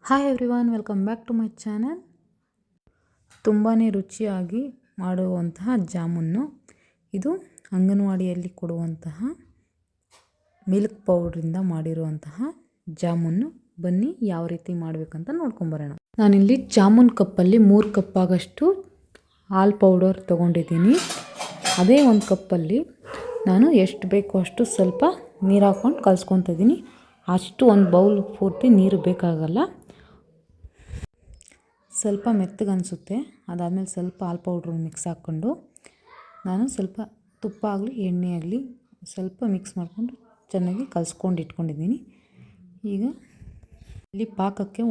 Hi everyone, welcome back to my channel. ತುಂಬಾ ರುಚಿಯಾಗಿ ಮಾಡುವಂತಹ ಜಾಮೂನು. ಇದು ಅಂಗನವಾಡಿಯಲ್ಲಿ ಕೊಡುವಂತಹ ಮಿಲ್ಕ್ ಪೌಡ್ರಿಂದ ಮಾಡಿರುವಂತಹ ಜಾಮೂನು. ಬನ್ನಿ ಯಾವ ರೀತಿ ಮಾಡಬೇಕಂತ ನೋಡ್ಕೊಂಬರೋಣ. ನಾನಿಲ್ಲಿ ಜಾಮೂನ್ ಕಪ್ಪಲ್ಲಿ 3 ಕಪ್ ಆಗಷ್ಟು ಹಾಲು ಪೌಡರ್ ತೊಗೊಂಡಿದ್ದೀನಿ. ಅದೇ ಒಂದು ಕಪ್ಪಲ್ಲಿ ನಾನು ಎಷ್ಟು ಬೇಕೋ ಅಷ್ಟು ಸ್ವಲ್ಪ ನೀರು ಹಾಕ್ಕೊಂಡು ಕಲಿಸ್ಕೊತಾ ಇದ್ದೀನಿ. ಅಷ್ಟು ಒಂದು ಬೌಲ್ ಪೂರ್ತಿ ನೀರು ಬೇಕಾಗಲ್ಲ. ಸ್ವಲ್ಪ ಮೆತ್ತಗನ್ನಿಸುತ್ತೆ. ಅದಾದಮೇಲೆ ಸ್ವಲ್ಪ ಹಾಲು ಪೌಡ್ರು ಮಿಕ್ಸ್ ಹಾಕ್ಕೊಂಡು ನಾನು ಸ್ವಲ್ಪ ತುಪ್ಪ ಆಗಲಿ ಎಣ್ಣೆ ಆಗಲಿ ಸ್ವಲ್ಪ ಮಿಕ್ಸ್ ಮಾಡಿಕೊಂಡು ಚೆನ್ನಾಗಿ ಕಲಿಸ್ಕೊಂಡು ಇಟ್ಕೊಂಡಿದ್ದೀನಿ. ಈಗ ಇಲ್ಲಿ ಪಾಕಕ್ಕೆ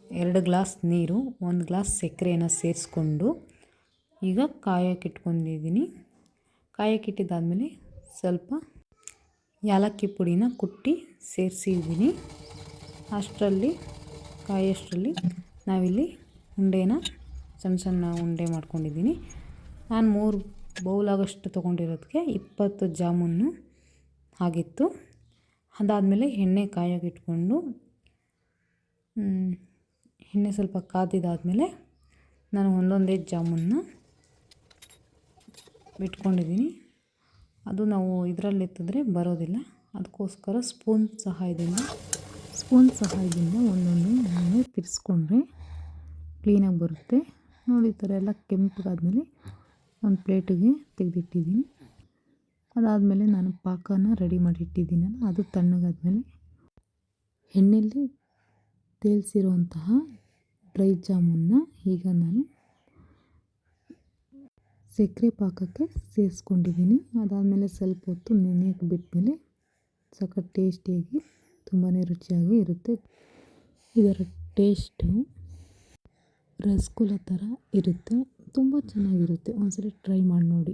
2 ಗ್ಲಾಸ್ ನೀರು, 1 ಗ್ಲಾಸ್ ಸಕ್ಕರೆಯನ್ನು ಸೇರಿಸ್ಕೊಂಡು ಈಗ ಕಾಯೋಕೆ ಇಟ್ಕೊಂಡಿದ್ದೀನಿ. ಕಾಯೋಕೆ ಇಟ್ಟಿದ್ದಾದಮೇಲೆ ಸ್ವಲ್ಪ ಏಲಕ್ಕಿ ಪುಡಿನ ಕುಟ್ಟಿ ಸೇರಿಸಿದ್ದೀನಿ. ಅಷ್ಟರಲ್ಲಿ ಕಾಯೋಷ್ಟರಲ್ಲಿ ನಾವಿಲ್ಲಿ ಉಂಡೆನ ಸಣ್ಣ ಉಂಡೆ ಮಾಡ್ಕೊಂಡಿದ್ದೀನಿ. ನಾನು 3 ಬೌಲ್ ಆಗೋಷ್ಟು ತೊಗೊಂಡಿರೋದಕ್ಕೆ 20 ಜಾಮೂನು ಆಗಿತ್ತು. ಅದಾದಮೇಲೆ ಎಣ್ಣೆ ಕಾಯೋಕೆ ಇಟ್ಕೊಂಡು ಎಣ್ಣೆ ಸ್ವಲ್ಪ ಕಾದಿದ್ದಾದಮೇಲೆ ನಾನು ಒಂದೊಂದೇ ಜಾಮೂನನ್ನ ಬಿಟ್ಕೊಂಡಿದ್ದೀನಿ. ಅದು ನಾವು ಇದರಲ್ಲಿ ಎತ್ತಿದ್ರೆ ಬರೋದಿಲ್ಲ. ಅದಕ್ಕೋಸ್ಕರ ಸ್ಪೂನ್ ಸಹಾಯದಿಂದ ಒಂದೊಂದು ನಾನು ತಿರ್ಸ್ಕೊಂಡ್ರೆ ಕ್ಲೀನಾಗಿ ಬರುತ್ತೆ. ನೋಡಿ, ಈ ಥರ ಎಲ್ಲ ಕೆಂಪಗಾದ್ಮೇಲೆ ಒಂದು ಪ್ಲೇಟಿಗೆ ತೆಗೆದಿಟ್ಟಿದ್ದೀನಿ. ಅದಾದಮೇಲೆ ನಾನು ಪಾಕನ ರೆಡಿ ಮಾಡಿ ಇಟ್ಟಿದ್ದೀನಲ್ಲ, ಅದು ತಣ್ಣಗಾದ್ಮೇಲೆ ಎಣ್ಣೆಯಲ್ಲಿ ತೇಲಿಸಿರುವಂತಹ ಡ್ರೈ ಜಾಮೂನನ್ನ ಈಗ ನಾನು ಸಕ್ಕರೆ ಪಾಕಕ್ಕೆ ಸೇರಿಸ್ಕೊಂಡಿದ್ದೀನಿ. ಅದಾದಮೇಲೆ ಸ್ವಲ್ಪ ಹೊತ್ತು ನೆನೆಯೋಕ್ಕೆ ಬಿಟ್ಟಮೇಲೆ ಸಖತ್ ಟೇಸ್ಟಿಯಾಗಿ ತುಂಬಾ ರುಚಿಯಾಗಿ ಇರುತ್ತೆ. ಇದರ ಟೇಸ್ಟು ರಸಗುಲ್ಲ ಥರ ಇರುತ್ತೆ. ತುಂಬ ಚೆನ್ನಾಗಿರುತ್ತೆ. ಒಂದ್ಸರಿ ಟ್ರೈ ಮಾಡಿ ನೋಡಿ.